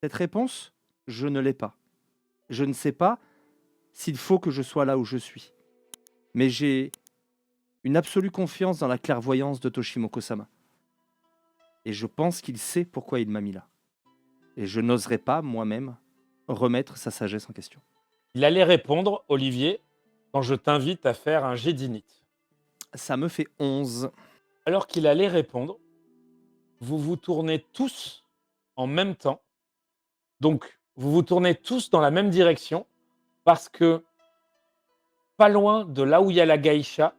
Cette réponse, je ne l'ai pas. Je ne sais pas s'il faut que je sois là où je suis. Mais j'ai une absolue confiance dans la clairvoyance de Toshimoko-sama. Et je pense qu'il sait pourquoi il m'a mis là. Et je n'oserais pas, moi-même, remettre sa sagesse en question. Il allait répondre, Olivier, quand je t'invite à faire un jet d'init. Ça me fait 11. Alors qu'il allait répondre, vous vous tournez tous en même temps. Donc, vous vous tournez tous dans la même direction parce que pas loin de là où il y a la geisha,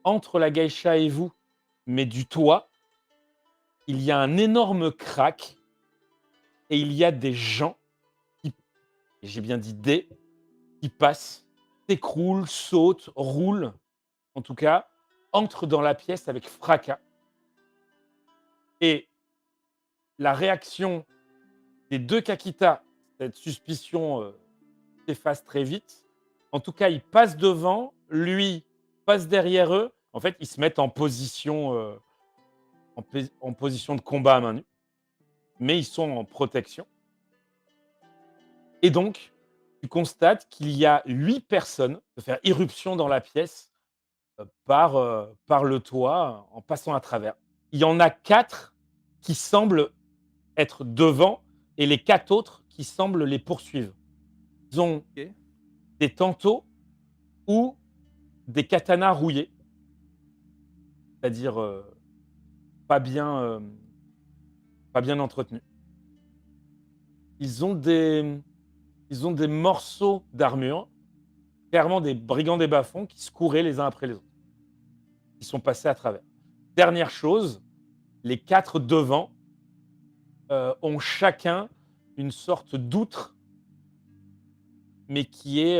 entre la geisha et vous, mais du toit, il y a un énorme crack et il y a des gens qui, et j'ai bien dit des, qui passent, s'écroulent, sautent, roulent, en tout cas, entrent dans la pièce avec fracas. Et la réaction des deux Kakita, cette suspicion s'efface très vite. En tout cas, ils passent devant, lui passe derrière eux. En fait, ils se mettent en position de combat à main nue, mais ils sont en protection. Et donc, tu constates qu'il y a 8 personnes de faire irruption dans la pièce par le toit en passant à travers. Il y en a 4 qui semblent être devant et les 4 autres qui semblent les poursuivre. Ils ont Ok. des tantos ou des katanas rouillés, c'est-à-dire pas bien, pas bien entretenus. Ils ont des, ils ont des morceaux d'armure, clairement des brigands des bas-fonds qui se couraient les uns après les autres. Ils sont passés à travers. Dernière chose, les 4 devant ont chacun une sorte d'outre, mais qui est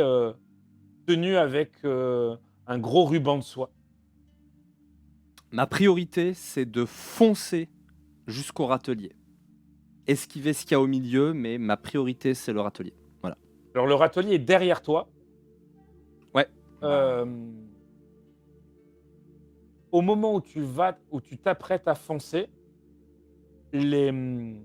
tenue avec un gros ruban de soie. Ma priorité, c'est de foncer jusqu'au râtelier. Esquiver ce qu'il y a au milieu, mais ma priorité, c'est le râtelier. Voilà. Alors le râtelier est derrière toi. Ouais. Bah, Euh, Au moment où tu t'apprêtes à foncer, il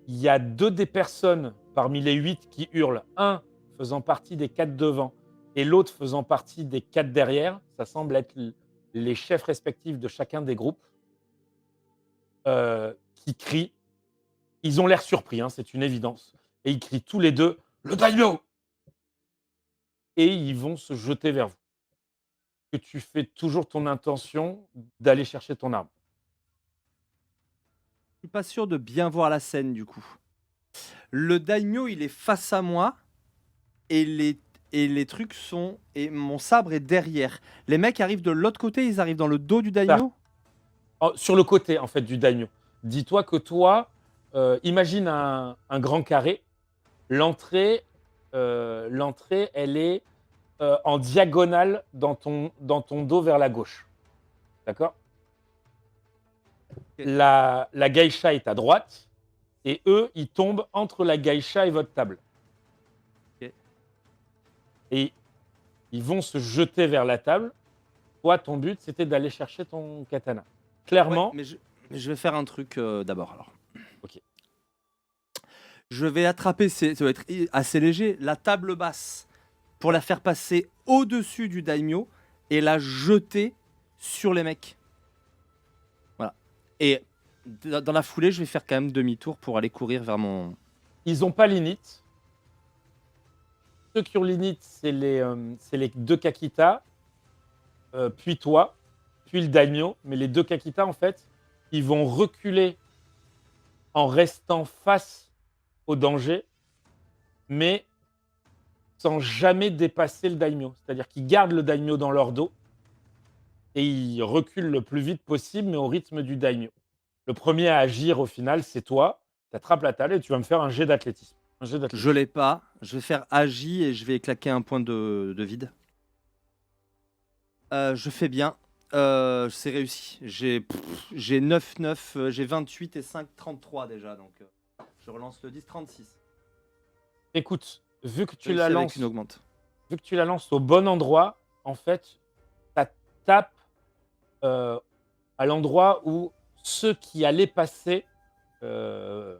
y a 2 des personnes parmi les 8 qui hurlent. Un faisant partie des 4 devant et l'autre faisant partie des 4 derrière. Ça semble être les chefs respectifs de chacun des groupes qui crient. Ils ont l'air surpris, hein, c'est une évidence. Et ils crient tous les deux le daimyo et ils vont se jeter vers vous. Que tu fais toujours ton intention d'aller chercher ton arme. je suis pas sûr de bien voir la scène du coup. Le daimyo, il est face à moi et les trucs sont et mon sabre est derrière. Les mecs arrivent de l'autre côté, ils arrivent dans le dos du daimyo. Sur le côté en fait du daimyo. Dis-toi que toi, imagine un grand carré. L'entrée, elle est en diagonale dans ton dos vers la gauche. D'accord. Ok. La geisha est à droite et eux, ils tombent entre la geisha et votre table. Ok. Et ils vont se jeter vers la table. Toi, ton but, c'était d'aller chercher ton katana. Ouais, Clairement, mais je vais faire un truc d'abord alors. ok. Je vais attraper, ça va être assez léger, la table basse pour la faire passer au-dessus du daimyo et la jeter sur les mecs. Voilà. Et dans la foulée, je vais faire quand même demi-tour pour aller courir vers mon. Ils n'ont pas l'init. Ceux qui ont l'init, c'est les 2 Kakita, puis toi, puis le daimyo. Mais les 2 Kakita, en fait, ils vont reculer en restant face au danger, mais sans jamais dépasser le daimyo. C'est-à-dire qu'ils gardent le daimyo dans leur dos et ils reculent le plus vite possible, mais au rythme du daimyo. Le premier à agir, au final, c'est toi. Tu attrapes la table et tu vas me faire un jet d'athlétisme. Un jet Je d'athlétisme. l'ai pas. Je vais faire agi et je vais claquer un point de vide. Je fais bien. C'est réussi. J'ai 9, 9, j'ai 28 et 5, 33 déjà. Donc je relance le 10, 36. Écoute, J'ai réussi avec une augmente. vu que tu la lances au bon endroit, en fait, ça tape euh, à l'endroit où ceux qui allaient passer euh,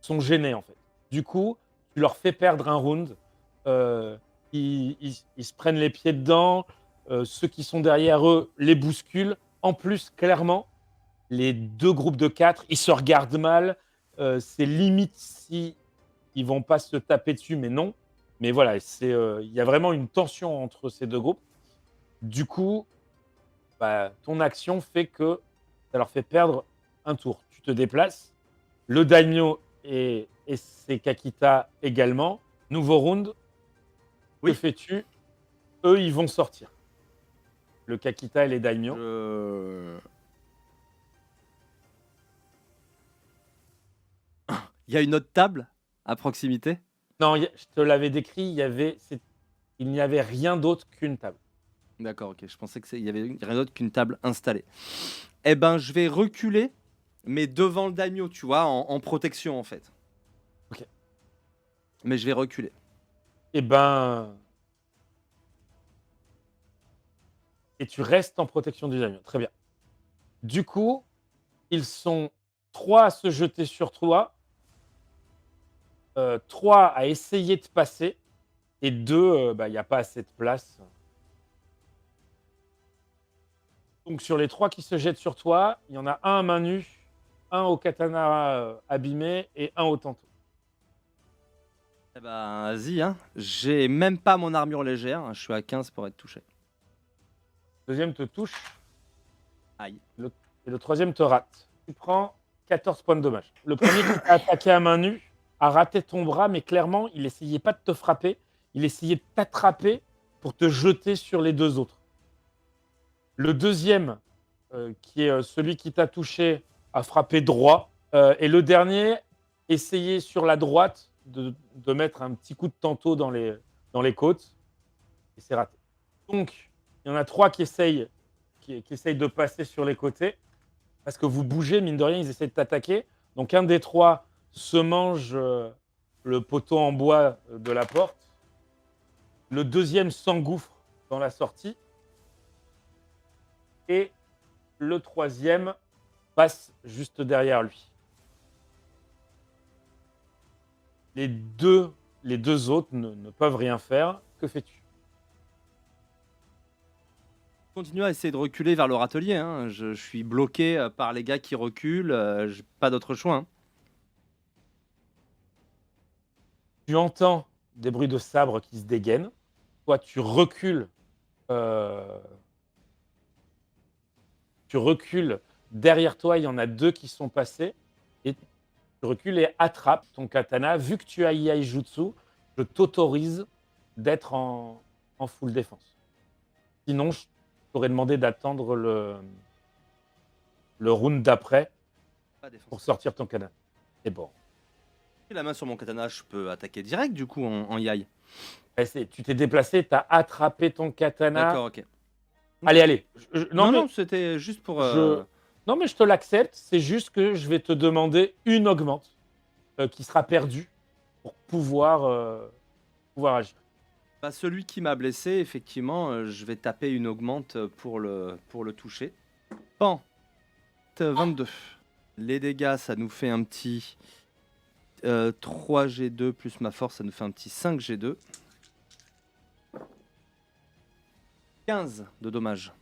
sont gênés en fait. Du coup, tu leur fais perdre un round. Ils se prennent les pieds dedans. Ceux qui sont derrière eux les bousculent. En plus, clairement, les deux groupes de 4, ils se regardent mal. C'est limite si ils vont pas se taper dessus, mais non. Mais voilà, il y a vraiment une tension entre ces deux groupes. Du coup, bah, ton action fait que ça leur fait perdre un tour. Tu te déplaces. Le daimyo et ses Kakita également. Nouveau round. Que Oui. fais-tu? Eux, ils vont sortir. Le Kakita et les daimyo. Il y a une autre table à proximité? Non, je te l'avais décrit, il n'y avait rien d'autre qu'une table. D'accord, ok. Je pensais qu'il y avait rien d'autre qu'une table installée. Eh ben, je vais reculer, mais devant le daimyo, tu vois, en protection en fait. Ok. Mais je vais reculer. Eh ben. Et tu restes en protection du daimyo. Très bien. Du coup, ils sont 3 à se jeter sur toi, 3 à essayer de passer, et 2, bah, il n'y a pas assez de place. Donc sur les 3 qui se jettent sur toi, il y en a un à main nue, un au katana abîmé et un au tanto. Eh ben, vas-y, hein. J'ai même pas mon armure légère. Hein. Je suis à 15 pour être touché. Deuxième te touche. Aïe. Et le troisième te rate. Tu prends 14 points de dommage. Le premier qui t'a attaqué à main nue a raté ton bras, mais clairement, il essayait pas de te frapper. Il essayait de t'attraper pour te jeter sur les deux autres. Le deuxième, qui est celui qui t'a touché, a frappé droit. Et le dernier essayait sur la droite de mettre un petit coup de tantôt dans les côtes. Et c'est raté. Donc, il y en a 3 qui essayent de passer sur les côtés. Parce que vous bougez, mine de rien, ils essaient de t'attaquer. Donc un des 3 se mange le poteau en bois de la porte. Le deuxième s'engouffre dans la sortie. Et le troisième passe juste derrière lui. Les deux autres ne peuvent rien faire. Que fais-tu? Continue à essayer de reculer vers le râtelier. Hein. Je suis bloqué par les gars qui reculent. J'ai pas d'autre choix. Hein. Tu entends des bruits de sabre qui se dégainent. Toi, tu recules. Derrière toi, il y en a 2 qui sont passés. Et tu recules et attrapes ton katana. Vu que tu as Iaijutsu, je t'autorise d'être en full défense. Sinon, je t'aurais demandé d'attendre le round d'après Pas défense. pour sortir ton katana. C'est bon. La main sur mon katana, je peux attaquer direct du coup en yai. Tu t'es déplacé, tu as attrapé ton katana. D'accord, ok. Allez. Non, c'était juste pour. Non, mais je te l'accepte. C'est juste que je vais te demander une augmente qui sera perdue pour pouvoir agir. Bah, celui qui m'a blessé, effectivement, je vais taper une augmente pour le toucher. Pan, 22. Les dégâts, ça nous fait un petit 3G2 plus ma force, ça nous fait un petit 5G2. 15 de dommages.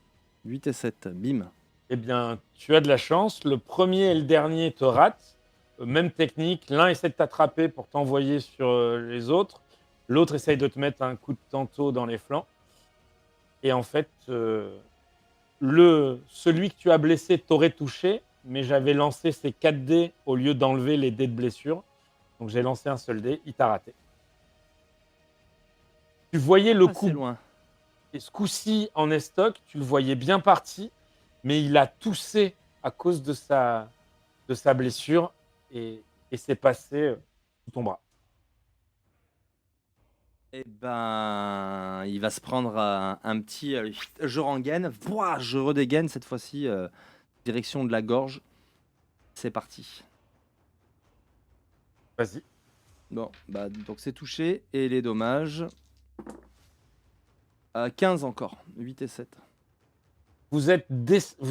8 et 7, bim. Eh bien, tu as de la chance. Le premier et le dernier te ratent. Même technique. L'un essaie de t'attraper pour t'envoyer sur les autres. L'autre essaye de te mettre un coup de tantôt dans les flancs. Et en fait, celui que tu as blessé t'aurait touché, mais j'avais lancé ces 4 dés au lieu d'enlever les dés de blessure. Donc j'ai lancé un seul dé, il t'a raté. Tu voyais le coup. Loin. Et ce coup-ci en estoc, tu le voyais bien parti, mais il a toussé à cause de sa blessure et c'est passé sous ton bras. Eh ben, il va se prendre un petit je rengaine, je redégaine cette fois-ci, direction de la gorge. C'est parti. Vas-y. Bon, bah donc c'est touché et les dommages. 15 encore, 8 et 7. Vous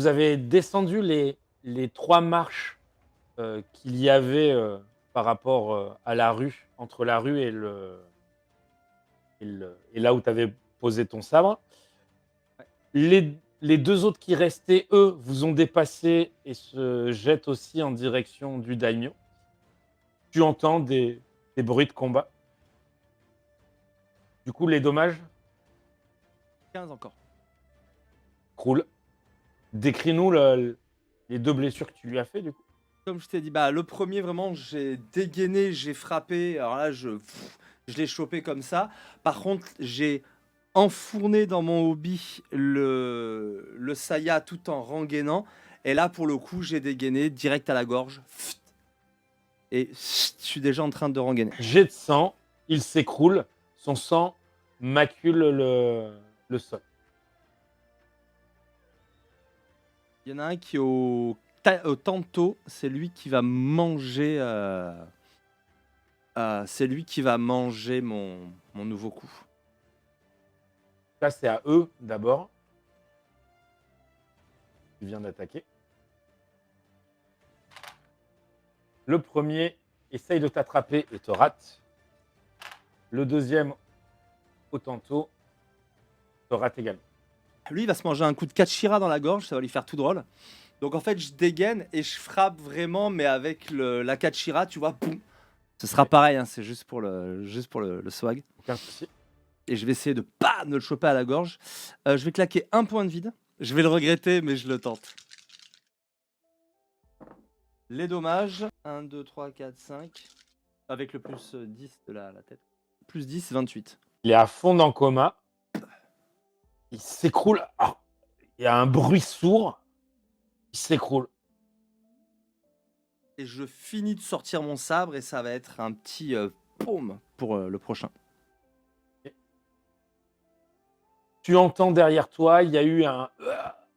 avez descendu les 3 marches qu'il y avait par rapport à la rue, entre la rue et là où tu avais posé ton sabre. Ouais. Les deux autres qui restaient, eux, vous ont dépassé et se jettent aussi en direction du daimyo. Tu entends des bruits de combat. Du coup, les dommages 15 encore. croulent. Décris-nous les deux blessures que tu lui as fait, du coup. Comme je t'ai dit, bah, le premier, vraiment, j'ai dégainé, j'ai frappé. Alors là, je l'ai chopé comme ça. Par contre, j'ai enfourné dans mon hobby le saya tout en rengainant. Et là, pour le coup, j'ai dégainé direct à la gorge. Et je suis déjà en train de rengainer. Jet de sang, il s'écroule. Son sang macule le sol. Il y en a un qui est au tanto, c'est lui qui va manger. C'est lui qui va manger mon nouveau coup. Ça, c'est à eux d'abord. Tu viens d'attaquer. Le premier essaye de t'attraper et te rate. Le deuxième, au tantôt, te rate également. Lui, il va se manger un coup de Kachira dans la gorge, ça va lui faire tout drôle. Donc en fait, je dégaine et je frappe vraiment, mais avec la Kachira, tu vois, boum. Ce sera Ouais. pareil, hein, c'est juste pour le swag. Aucun souci. Et je vais essayer de pas me le choper à la gorge. Je vais claquer un point de vide. Je vais le regretter, mais je le tente. Les dommages. 1, 2, 3, 4, 5. Avec le plus 10 de la tête. Plus 10, 28. Il est à fond dans le coma. Il s'écroule. Ah, il y a un bruit sourd. Il s'écroule. Et je finis de sortir mon sabre et ça va être un petit paume pour le prochain. Tu entends derrière toi, il y a eu un.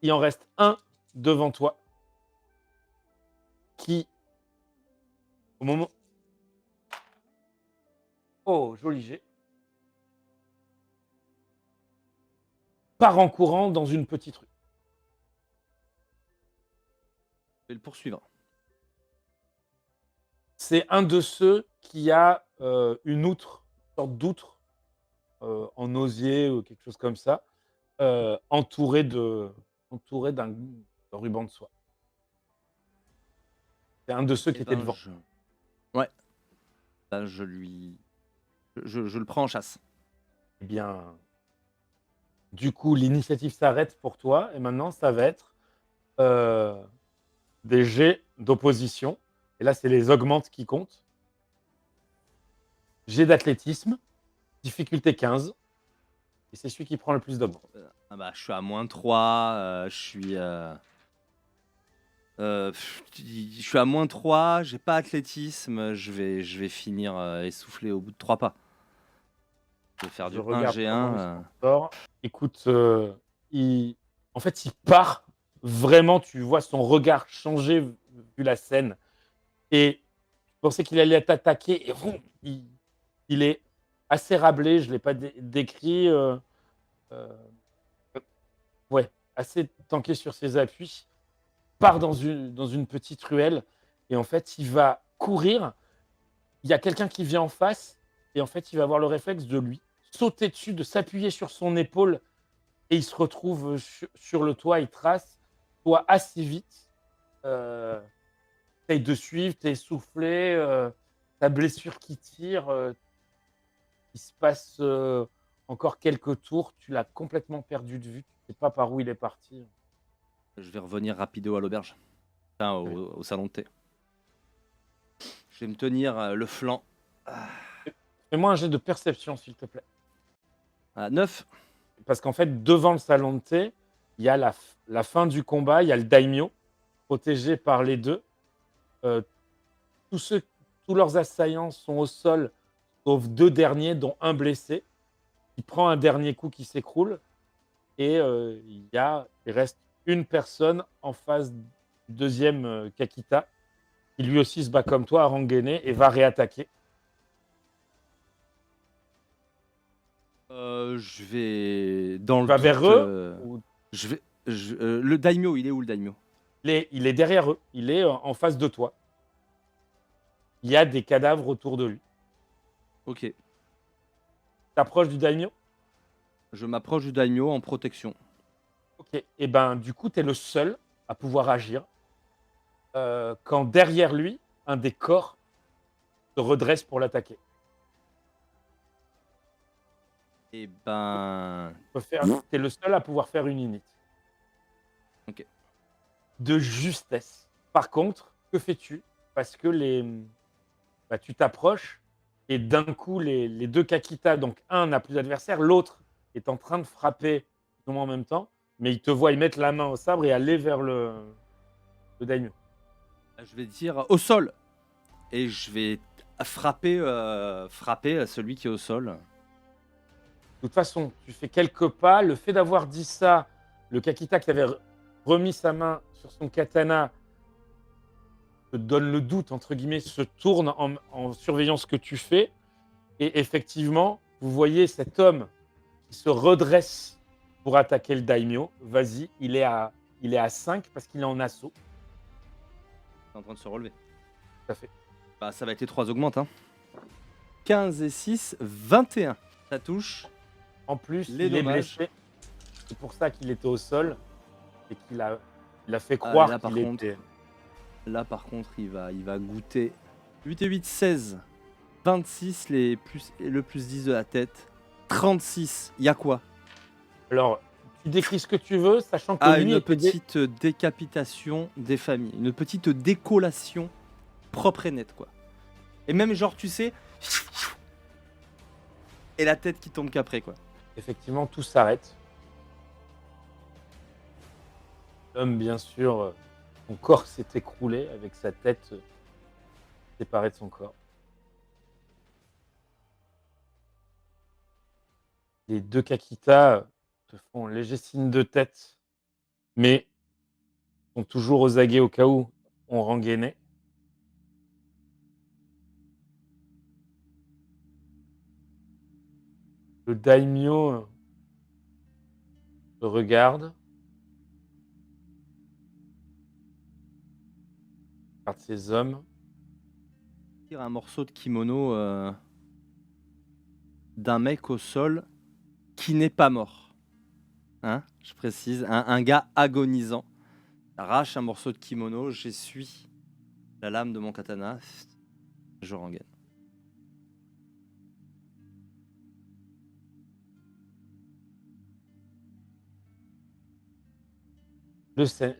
Il en reste un devant toi. Qui, au moment. Oh, joli jet. Part en courant dans une petite rue. Je vais le poursuivre. C'est un de ceux qui a une outre, une sorte d'outre en osier ou quelque chose comme ça, entouré d'un ruban de soie. C'est un de ceux qui Eh était ben, devant. ouais. Ben, je le prends en chasse. Eh bien, du coup, l'initiative s'arrête pour toi et maintenant, ça va être des jets d'opposition. Et là, c'est les augmentes qui comptent. Jet d'athlétisme, difficulté 15. Et c'est celui qui prend le plus d'augmentes. Ah bah, je suis à -3. Je suis à -3. J'ai pas athlétisme. Je vais finir essoufflé au bout de 3 pas. Je vais faire du Je regarde 1G1. comment il s'en sort. Écoute, en fait, il part. Vraiment, tu vois son regard changer vu la scène. Et tu pensais qu'il allait t'attaquer. Et vroom, il est assez rablé. Je ne l'ai pas décrit. Euh, ouais, assez tanké sur ses appuis. Part dans une petite ruelle. Et en fait, il va courir. Il y a quelqu'un qui vient en face. Et en fait, il va avoir le réflexe de lui sauter dessus, de s'appuyer sur son épaule. Et il se retrouve sur le toit, il trace, toi assez vite. T'essayes de suivre, t'es essoufflé, ta blessure qui tire. Il se passe encore quelques tours, tu l'as complètement perdu de vue, tu ne sais pas par où il est parti. Je vais revenir rapido à l'auberge. Enfin, au salon de thé. Je vais me tenir le flanc. Fais-moi un jet de perception, s'il te plaît. À 9. Parce qu'en fait, devant le salon de thé, il y a la fin du combat, il y a le daimyo, protégé par les deux. Tous leurs assaillants sont au sol, sauf deux derniers, dont un blessé. Il prend un dernier coup qui s'écroule. Et il reste une personne en face du deuxième Kakita, qui lui aussi se bat comme toi, à rengainer, et va réattaquer. Je vais dans le Va doute. vers eux. Le daimyo, il est où le daimyo? Il est derrière eux. Il est en face de toi. il y a des cadavres autour de lui. Ok. T'approches du daimyo? Je m'approche du daimyo en protection. Ok. Et ben, du coup, tu es le seul à pouvoir agir quand derrière lui, un des corps se redresse pour l'attaquer. Et ben. Tu es le seul à pouvoir faire une init. Ok. De justesse. Par contre, que fais-tu? Parce que tu t'approches et d'un coup, les deux Kakita, donc un n'a plus d'adversaire, l'autre est en train de frapper en même temps, mais il te voit y mettre la main au sabre et aller vers le daimyo. Je vais dire au sol. Et je vais frapper celui qui est au sol. De toute façon, tu fais quelques pas. Le fait d'avoir dit ça, le Kakita qui avait remis sa main sur son katana te donne le doute, entre guillemets, se tourne en surveillant ce que tu fais. Et effectivement, vous voyez cet homme qui se redresse pour attaquer le daimyo. Vas-y, il est à 5 parce qu'il est en assaut. C'est en train de se relever. Tout à fait. Bah, ça va être les 3 augmentes. Hein. 15 et 6, 21. Ça touche. En plus, Les il est dommages. blessé. C'est pour ça qu'il était au sol et qu'il a fait croire là, par qu'il contre, était. Là, par contre, il va goûter. 8 et 8, 16. 26, le plus 10 de la tête. 36, il y a quoi? Alors, tu décris ce que tu veux, sachant que Ah, lui une était petite décapitation des familles. Une petite décollation propre et nette, quoi. Et même, genre, tu sais... Et la tête qui tombe qu'après, quoi. effectivement, tout s'arrête. L'homme, bien sûr, son corps s'est écroulé avec sa tête séparée de son corps. Les deux Kakita te font un léger signe de tête, mais sont toujours aux aguets au cas où on rengainait. Le daimyo te regarde, regarde ses hommes. Tire un morceau de kimono d'un mec au sol qui n'est pas mort. Hein, je précise, un gars agonisant. Arrache un morceau de kimono, j'essuie la lame de mon katana, je rengaine.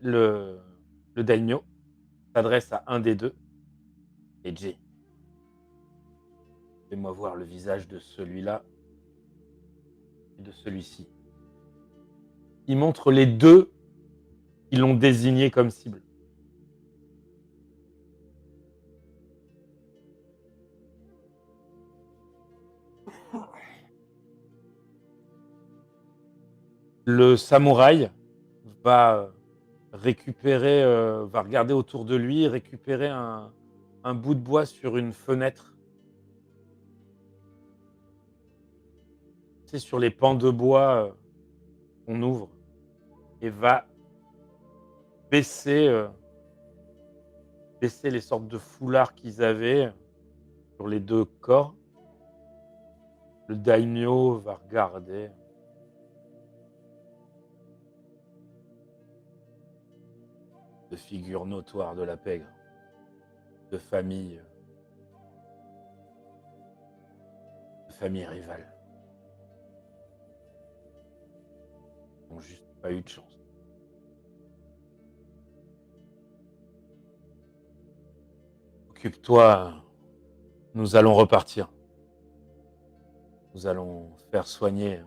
Le daimyo s'adresse à un des deux. Et Jay, fais-moi voir le visage de celui-là et de celui-ci. Il montre les deux qui l'ont désigné comme cible. Le samouraï va récupérer, va regarder autour de lui, récupérer un bout de bois sur une fenêtre. C'est sur les pans de bois qu'on ouvre et va baisser les sortes de foulards qu'ils avaient sur les deux corps. Le daimyo va regarder. De figure notoire de la pègre, de famille rivale. Ils n'ont juste pas eu de chance. Occupe-toi, nous allons repartir. Nous allons faire soigner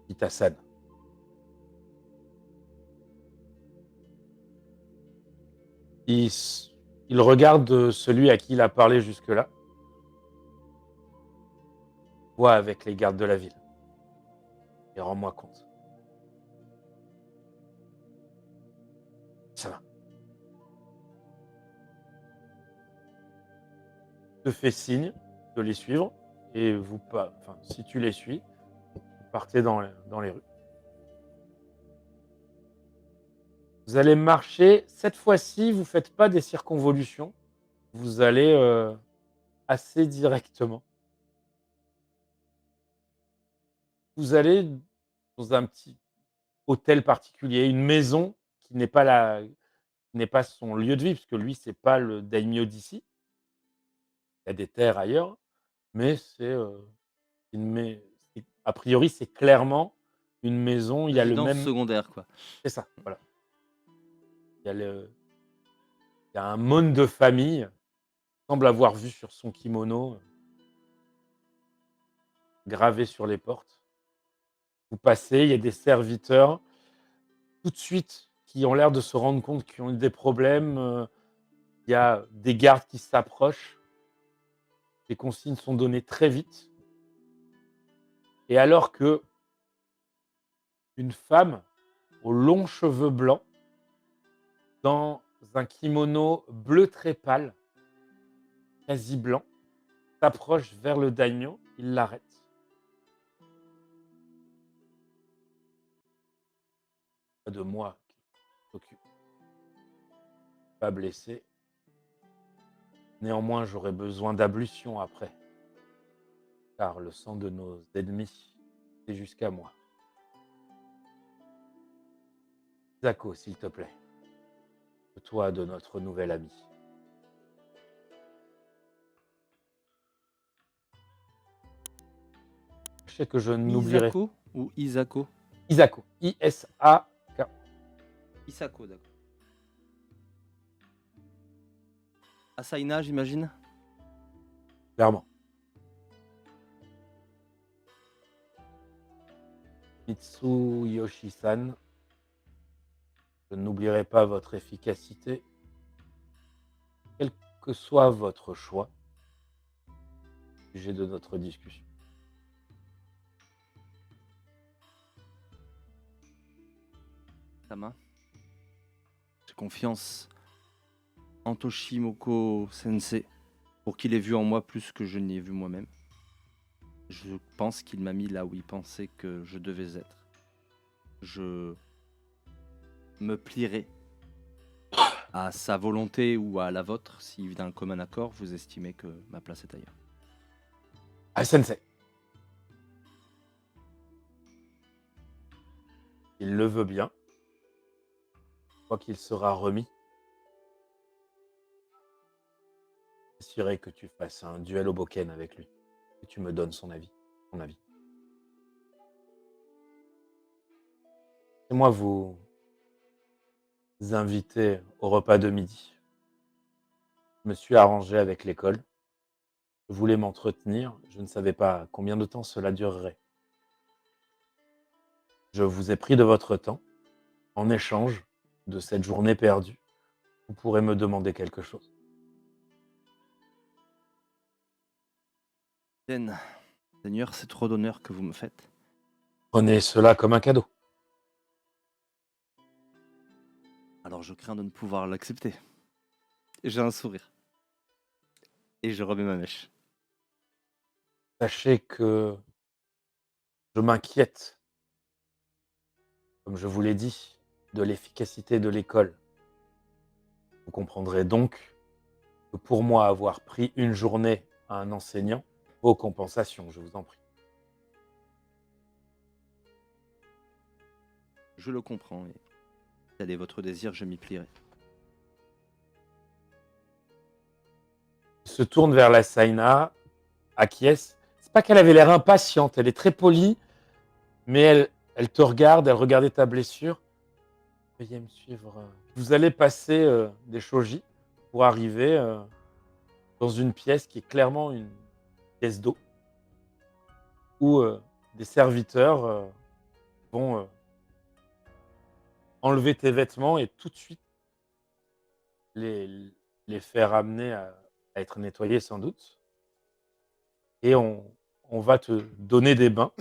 Itasan. Il regarde celui à qui il a parlé jusque-là. Vois avec les gardes de la ville. Et rends-moi compte. Ça va. Te fais signe de les suivre. Et vous, si tu les suis, vous partez dans les rues. Vous allez marcher. Cette fois-ci, vous faites pas des circonvolutions. Vous allez assez directement. Vous allez dans un petit hôtel particulier, une maison qui n'est pas son lieu de vie, puisque lui, c'est pas le daimyo d'ici. Il y a des terres ailleurs, mais une mais c'est a priori, c'est clairement une maison. Il y a le Résidence même secondaire, quoi. c'est ça, voilà. Il y a le il y a un mône de famille, semble avoir vu sur son kimono, gravé sur les portes. Vous passez, il y a des serviteurs, tout de suite, qui ont l'air de se rendre compte qu'ils ont eu des problèmes, il y a des gardes qui s'approchent. Les consignes sont données très vite et alors qu'une femme aux longs cheveux blancs, dans un kimono bleu très pâle, quasi blanc, s'approche vers le daimyo, il l'arrête. Pas de moi qui s'occupe, pas blessé. Néanmoins, j'aurai besoin d'ablution après, car le sang de nos ennemis est jusqu'à moi. Zako, s'il te plaît, toi de notre nouvel ami. Sachez que je n'oublierai Isako ou Isako? Isako, I-S-A-K. Isako, d'accord. Asaina, j'imagine? Clairement. Mitsuyoshi-san, je n'oublierai pas votre efficacité, quel que soit votre choix, au sujet de notre discussion. Tama. J'ai confiance en Toshimoko Sensei pour qu'il ait vu en moi plus que je n'y ai vu moi-même. Je pense qu'il m'a mis là où il pensait que je devais être. Je me plierai à sa volonté ou à la vôtre si d'un commun accord vous estimez que ma place est ailleurs. Ah, sensei. Il le veut bien. Je crois qu'il sera remis. J'espérais que tu fasses un duel au Boken avec lui. Et tu me donnes son avis. Ton avis. Et moi, vous inviter au repas de midi. Je me suis arrangé avec l'école. Je voulais m'entretenir. Je ne savais pas combien de temps cela durerait. Je vous ai pris de votre temps. En échange de cette journée perdue, vous pourrez me demander quelque chose. Seigneur, c'est trop d'honneur que vous me faites. Prenez cela comme un cadeau. Alors je crains de ne pouvoir l'accepter. J'ai un sourire. Et je remets ma mèche. Sachez que je m'inquiète, comme je vous l'ai dit, de l'efficacité de l'école. Vous comprendrez donc que pour moi, avoir pris une journée à un enseignant vaut compensation, je vous en prie. Je le comprends. Et tel est votre désir, je m'y plierai. Il se tourne vers la Saina, acquiesce. C'est pas qu'elle avait l'air impatiente, elle est très polie, mais elle te regarde, elle regardait ta blessure. Veuillez me suivre. Vous allez passer des shoji pour arriver dans une pièce qui est clairement une pièce d'eau, où des serviteurs vont enlever tes vêtements et tout de suite les, les faire amener à être nettoyés sans doute. Et on va te donner des bains.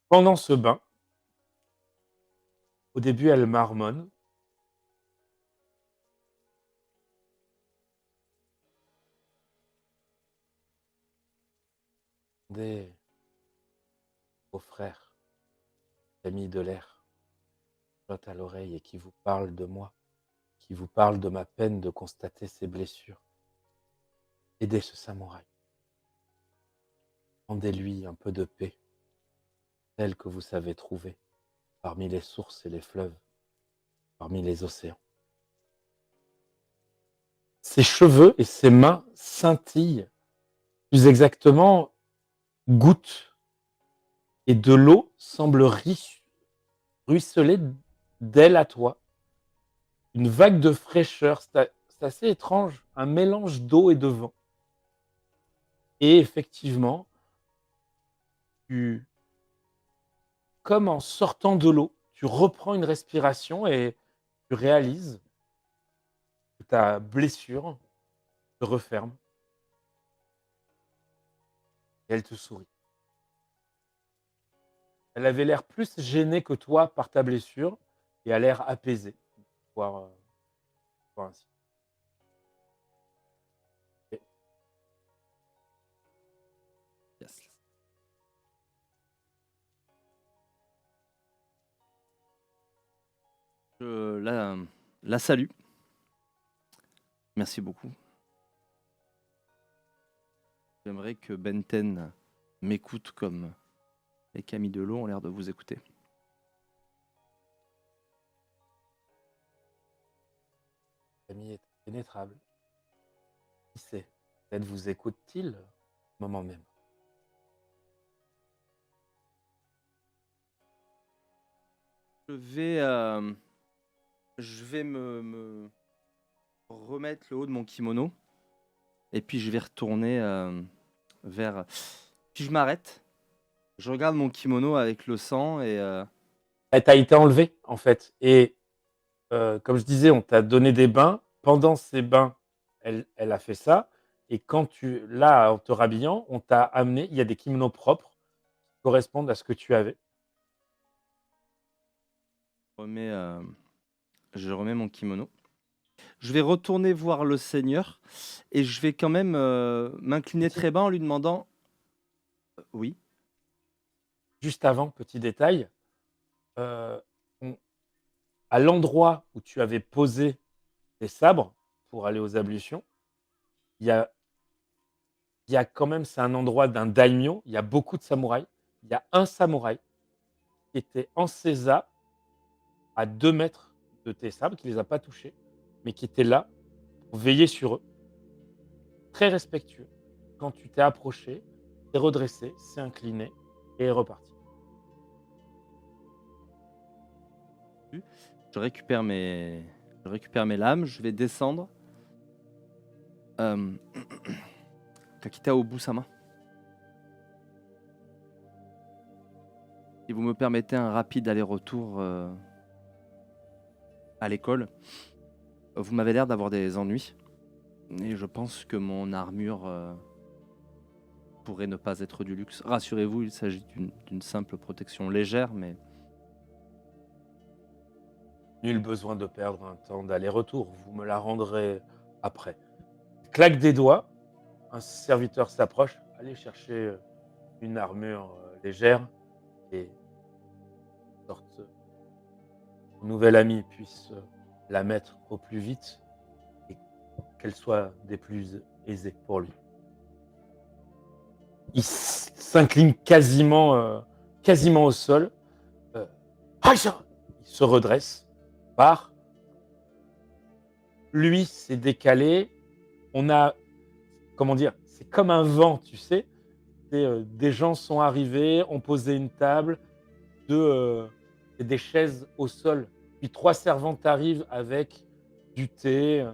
Pendant ce bain, au début, elle marmonne. Des aux frères, amis de l'air. flotte à l'oreille et qui vous parle de moi, qui vous parle de ma peine de constater ses blessures. Aidez ce samouraï. Rendez-lui un peu de paix, telle que vous savez trouver parmi les sources et les fleuves, parmi les océans. Ses cheveux et ses mains scintillent, plus exactement gouttes, et de l'eau semble ruisseler d'elle à toi. Une vague de fraîcheur, c'est assez étrange, un mélange d'eau et de vent. Et effectivement, tu, comme en sortant de l'eau, tu reprends une respiration et tu réalises que ta blessure se referme et elle te sourit. Elle avait l'air plus gênée que toi par ta blessure et a l'air apaisée, voir, voir ainsi. Et Yes. Je la salue. Merci beaucoup. J'aimerais que Benten m'écoute comme les Camille Delot ont l'air de vous écouter. Camille est pénétrable. Qui sait, peut-être vous écoute-t-il au moment même. Je vais me remettre le haut de mon kimono et puis je vais retourner vers. Puis je m'arrête. Je regarde mon kimono avec le sang et Elle t'a été enlevée, en fait. Et comme je disais, on t'a donné des bains. Pendant ces bains, elle a fait ça. Et quand là, en te rhabillant, on t'a amené, il y a des kimonos propres qui correspondent à ce que tu avais. remets, je remets mon kimono. Je vais retourner voir le Seigneur et je vais quand même m'incliner très bas en lui demandant oui. Juste avant, petit détail, euh, on- à l'endroit où tu avais posé tes sabres pour aller aux ablutions, il y a, il y a quand même, c'est un endroit d'un daimyo, il y a beaucoup de samouraïs. Il y a un samouraï qui était en seiza à 2 mètres de tes sabres, qui ne les a pas touchés, mais qui était là pour veiller sur eux, très respectueux. Quand tu t'es approché, s'est redressé, s'est incliné et est reparti. Je récupère mes lames, je vais descendre. Kakita Obusama. Si vous me permettez un rapide aller-retour à l'école, vous m'avez l'air d'avoir des ennuis. Et je pense que mon armure pourrait ne pas être du luxe. Rassurez-vous, il s'agit d'une simple protection légère, mais Nul besoin de perdre un temps d'aller-retour, vous me la rendrez après. Claque des doigts, un serviteur s'approche, allez chercher une armure légère et sorte mon nouvel ami puisse la mettre au plus vite et qu'elle soit des plus aisées pour lui. Il s'incline quasiment au sol. Aïcha Il se redresse, part. Lui s'est décalé. On a, comment dire, c'est comme un vent, tu sais. Des gens sont arrivés, ont posé une table, et des chaises au sol. Puis 3 servantes arrivent avec du thé.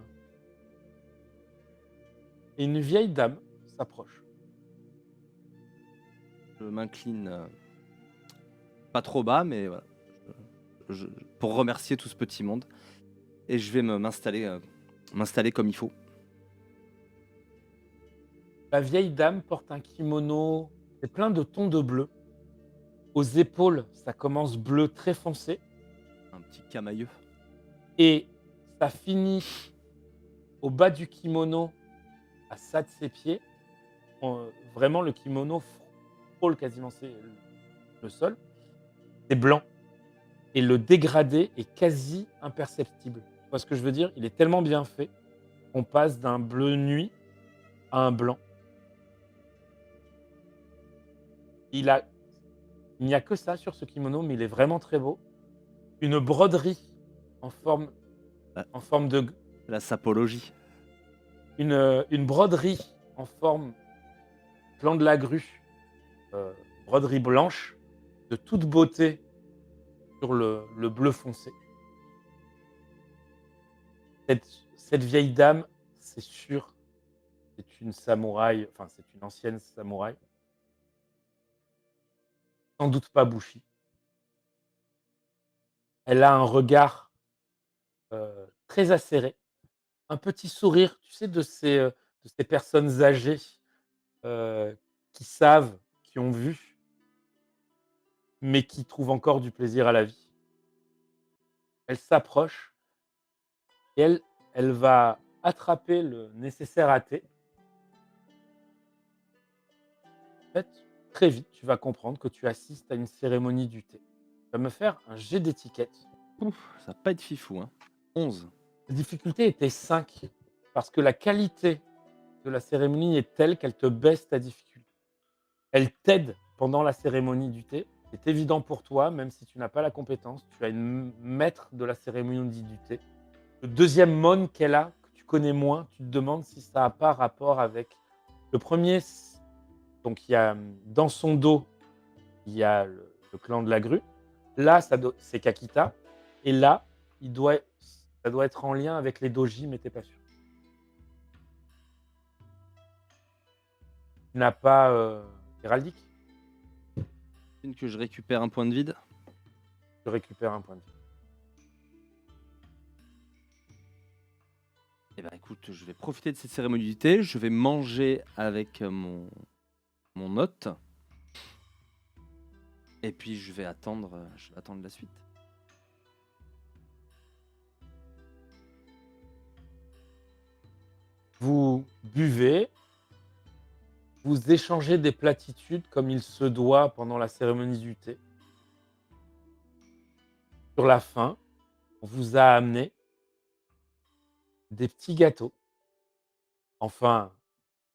Et une vieille dame s'approche. je m'incline pas trop bas, mais voilà, pour remercier tout ce petit monde. Et je vais m'installer comme il faut. La vieille dame porte un kimono, c'est plein de tons de bleu. Aux épaules, ça commence bleu très foncé. Un petit camailleux. Et ça finit au bas du kimono, à ça de ses pieds. Vraiment, le kimono frôle quasiment le sol. C'est blanc. et le dégradé est quasi imperceptible. Tu vois ce que je veux dire? Il est tellement bien fait qu'on passe d'un bleu nuit à un blanc. Il a il n'y a que ça sur ce kimono, mais il est vraiment très beau. Une broderie en forme Ah, en forme de la sapologie. une broderie en forme plan de la grue, heu, broderie blanche de toute beauté sur le bleu foncé. Cette vieille dame, c'est sûr, c'est une samouraï, enfin, c'est une ancienne samouraï, sans doute pas Bushi. Elle a un regard, très acéré, un petit sourire, tu sais, de ces personnes âgées, heu, qui savent, qui ont vu, mais qui trouvent encore du plaisir à la vie. Elle s'approche et elle va attraper le nécessaire à thé. En fait, très vite, tu vas comprendre que tu assistes à une cérémonie du thé. Tu vas me faire un jet d'étiquette. Ouf, ça va pas être fifou, hein. 11. La difficulté était 5 parce que la qualité de la cérémonie est telle qu'elle te baisse ta difficulté. Elle t'aide pendant la cérémonie du thé. C'est évident pour toi, même si tu n'as pas la compétence, tu as une maître de la cérémonie du thé. Le deuxième mon qu'elle a, que tu connais moins, tu te demandes si ça n'a pas rapport avec le premier. Donc il y a dans son dos, il y a le clan de la grue. Là, c'est Kakita. Et là, ça doit être en lien avec les doji, mais t'es pas sûr. Tu n'as pas héraldique, Une que je récupère un point de vide. tu récupères un point de vie. Eh ben écoute, je vais profiter de cette cérémonie du thé. Je vais manger avec mon hôte. Et puis je vais attendre la suite. Vous buvez, vous échangez des platitudes comme il se doit pendant la cérémonie du thé. Sur la fin, on vous a amené des petits gâteaux. Enfin,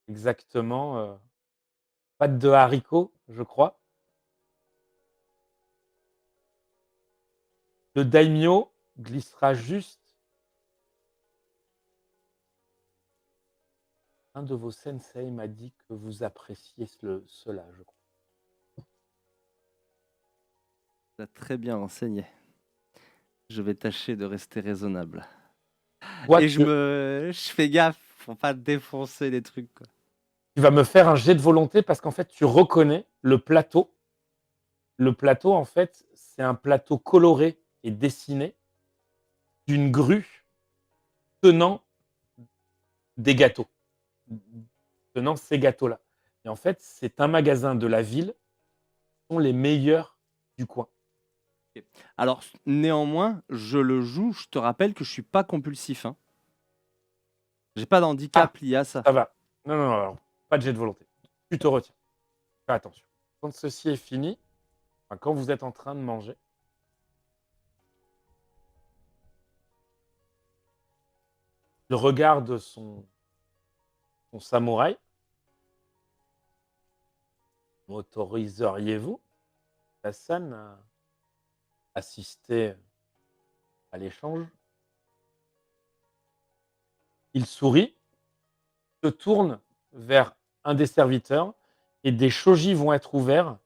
exactement, pâte de haricots, je crois. Le daimyo glissera juste un de vos sensei m'a dit que vous appréciez cela, je crois. Tu as très bien renseigné. Je vais tâcher de rester raisonnable. Et Quoique, je fais gaffe pour pas défoncer les trucs, quoi. tu vas me faire un jet de volonté parce qu'en fait, tu reconnais le plateau. Le plateau, en fait, c'est un plateau coloré et dessiné d'une grue tenant des gâteaux, tenant ces gâteaux-là. Et en fait, c'est un magasin de la ville, sont les meilleurs du coin. Alors, néanmoins, je le joue. Je te rappelle que je suis pas compulsif, hein. J'ai pas Ah, d'handicap lié à ça. ça va. Non, non, non, alors, pas de jet de volonté. Tu te retiens. Fais attention. Quand ceci est fini, enfin, quand vous êtes en train de manger, le regard de son samouraï, m'autoriseriez-vous, Hassan, à assister à l'échange? Il sourit, se tourne vers un des serviteurs et des shoji vont être ouverts.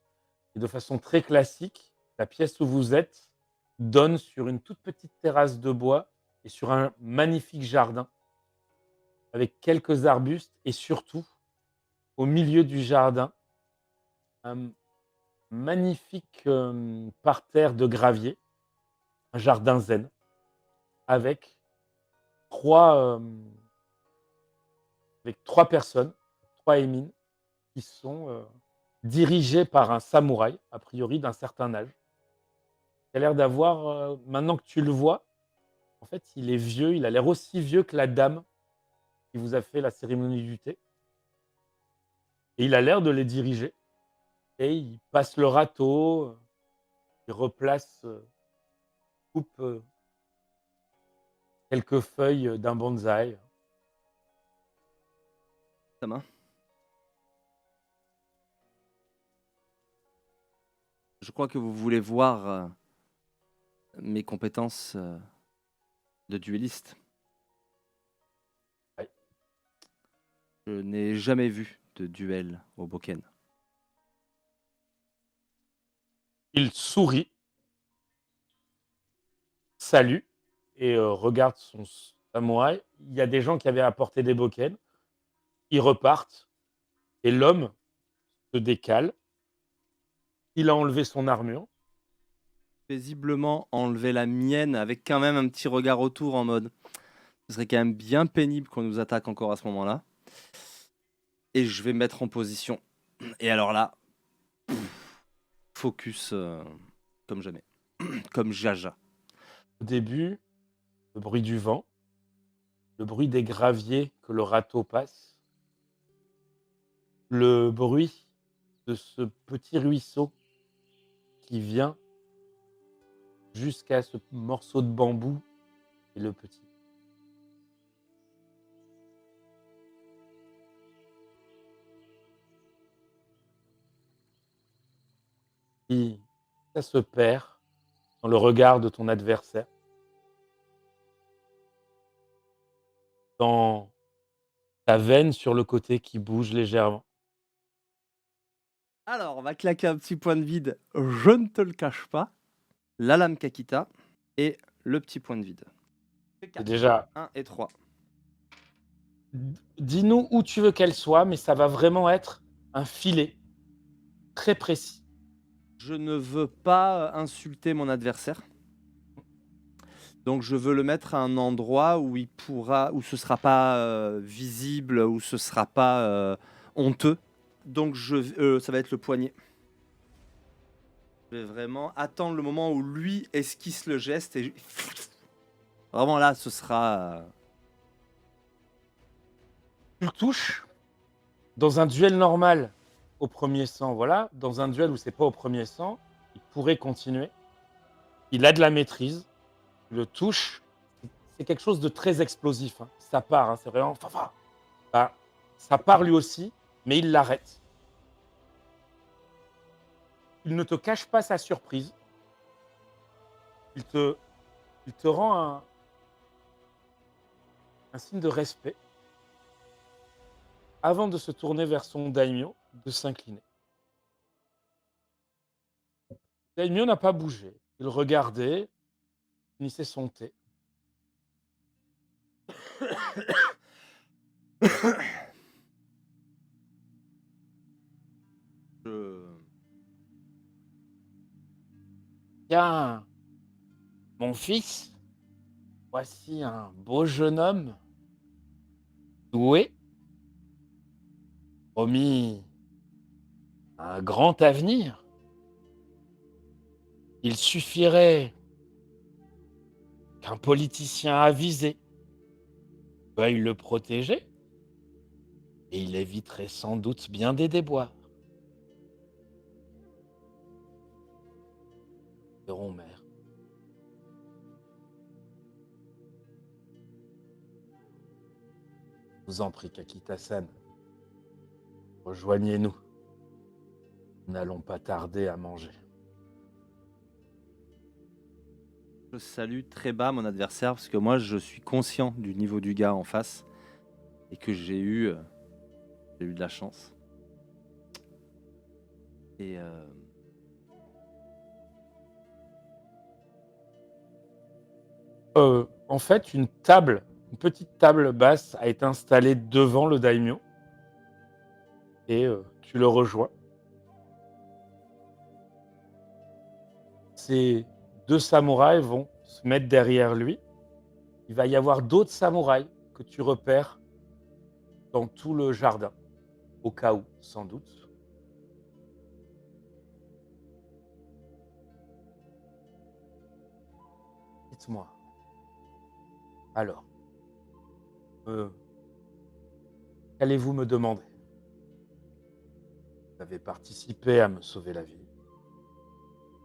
Et de façon très classique, la pièce où vous êtes donne sur une toute petite terrasse de bois et sur un magnifique jardin avec quelques arbustes et surtout, au milieu du jardin, un magnifique parterre de gravier, un jardin zen avec trois, avec trois personnes, trois émines qui sont dirigées par un samouraï, a priori d'un certain âge. Il a l'air d'avoir, maintenant que tu le vois, en fait, il est vieux, il a l'air aussi vieux que la dame qui vous a fait la cérémonie du thé. Et il a l'air de les diriger. Et il passe le râteau, il replace coupe quelques feuilles d'un bonsaï. Sama, je crois que vous voulez voir mes compétences de duelliste. Ouais. Je n'ai jamais vu de duel au Boken. Il sourit, salue et regarde son samouraï. Il y a des gens qui avaient apporté des bokens. Ils repartent et l'homme se décale. Il a enlevé son armure. Paisiblement enlever la mienne avec quand même un petit regard autour en mode ce serait quand même bien pénible qu'on nous attaque encore à ce moment-là. Et je vais me mettre en position. Et alors là, focus comme jamais. Comme Jaja. Au début, le bruit du vent, le bruit des graviers que le râteau passe, le bruit de ce petit ruisseau qui vient jusqu'à ce morceau de bambou et le petit. Puis, ça se perd dans le regard de ton adversaire, dans ta veine sur le côté qui bouge légèrement. Alors, on va claquer un petit point de vide, je ne te le cache pas. La lame Kakita et le petit point de vide. C'est déjà, 1 et 3. dis-nous où tu veux qu'elle soit, mais ça va vraiment être un filet très précis. Je ne veux pas insulter mon adversaire. Donc je veux le mettre à un endroit où il pourra, où ce sera pas visible, où ce sera pas honteux. Donc ça va être le poignet. Je vais vraiment attendre le moment où lui esquisse le geste et vraiment là, ce sera. Tu le touches dans un duel normal au premier sang, voilà. Dans un duel où c'est pas au premier sang, il pourrait continuer. Il a de la maîtrise. Tu le touches. C'est quelque chose de très explosif, hein. Ça part, hein, c'est vraiment. Bah, ça part lui aussi, mais il l'arrête. Il ne te cache pas sa surprise. Il te, il te rend un signe de respect avant de se tourner vers son daimyo, de s'incliner. Le daimyo n'a pas bougé. Il regardait, finissait son thé. Je- Tiens, mon fils, voici un beau jeune homme, doué, promis un grand avenir. Il suffirait qu'un politicien avisé veuille le protéger et il éviterait sans doute bien des déboires. Seront mère. Je vous en prie, Kakita-san, rejoignez-nous. Nous n'allons pas tarder à manger. Je salue très bas mon adversaire parce que moi je suis conscient du niveau du gars en face et que j'ai eu de la chance. Et En fait, une petite table basse a été installée devant le daimyo et tu le rejoins. Ces deux samouraïs vont se mettre derrière lui. Il va y avoir d'autres samouraïs que tu repères dans tout le jardin, au cas où, sans doute. Dites-moi, alors, euh, qu'allez-vous me demander? Vous avez participé à me sauver la vie.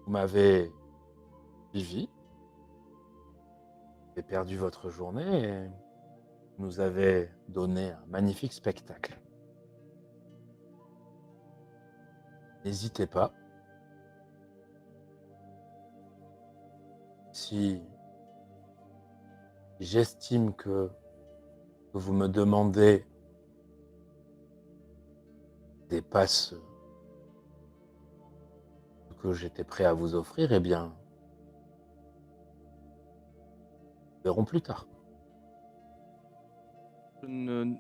Vous m'avez suivi. avez perdu votre journée et nous avez donné un magnifique spectacle. N'hésitez pas, si j'estime que vous me demandez dépasse ce que j'étais prêt à vous offrir, eh bien, nous verrons plus tard. Je ne-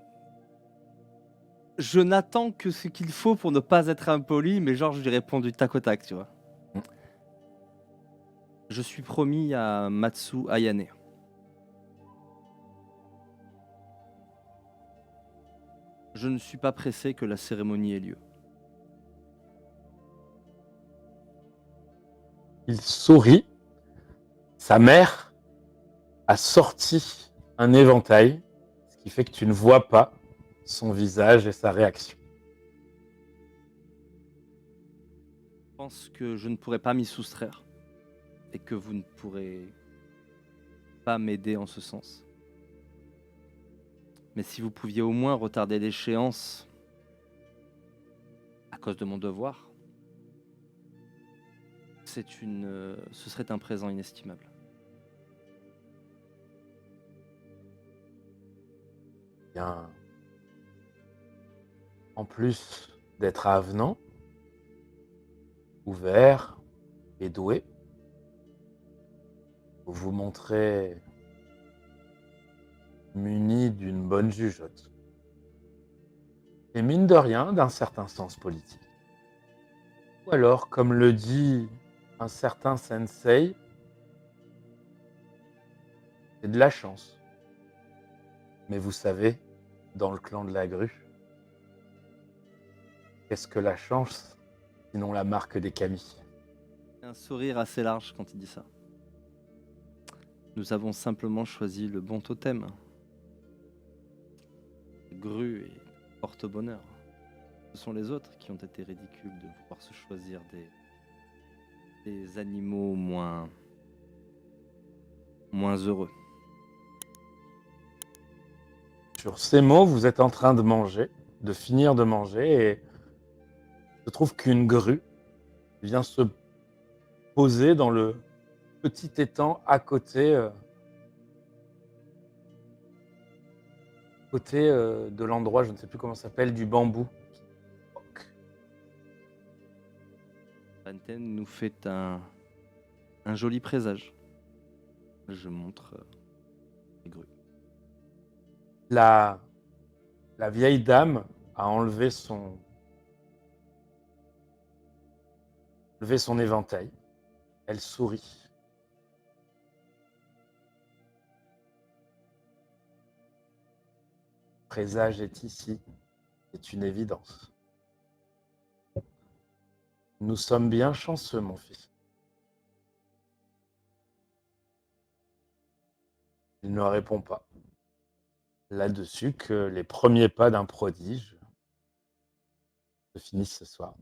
je n'attends que ce qu'il faut pour ne pas être impoli, mais genre, je lui réponds du tac au tac, tu vois. Mm. Je suis promis à Matsu Ayane. Je ne suis pas pressé que la cérémonie ait lieu. Il sourit. Sa mère a sorti un éventail, ce qui fait que tu ne vois pas son visage et sa réaction. Je pense que je ne pourrai pas m'y soustraire et que vous ne pourrez pas m'aider en ce sens. Mais si vous pouviez au moins retarder l'échéance à cause de mon devoir, ce serait un présent inestimable. Bien, en plus d'être avenant, ouvert et doué, vous vous montrez muni d'une bonne jugeote. Et mine de rien, d'un certain sens politique. Ou alors, comme le dit un certain sensei, c'est de la chance. Mais vous savez, dans le clan de la grue, qu'est-ce que la chance, sinon la marque des camis? Un sourire assez large quand il dit ça. Nous avons simplement choisi le bon totem. Grue et porte-bonheur. Ce sont les autres qui ont été ridicules de vouloir se choisir des animaux moins heureux. Sur ces mots, vous êtes en train de manger, de finir de manger, et il se trouve qu'une grue vient se poser dans le petit étang à côté, de l'endroit, je ne sais plus comment ça s'appelle, du bambou. Panten nous fait un joli présage. Je montre les grues. La vieille dame a enlevé son éventail. Elle sourit. Le présage est ici. C'est une évidence. Nous sommes bien chanceux, mon fils. Il ne répond pas. Là-dessus que les premiers pas d'un prodige se finissent ce soir.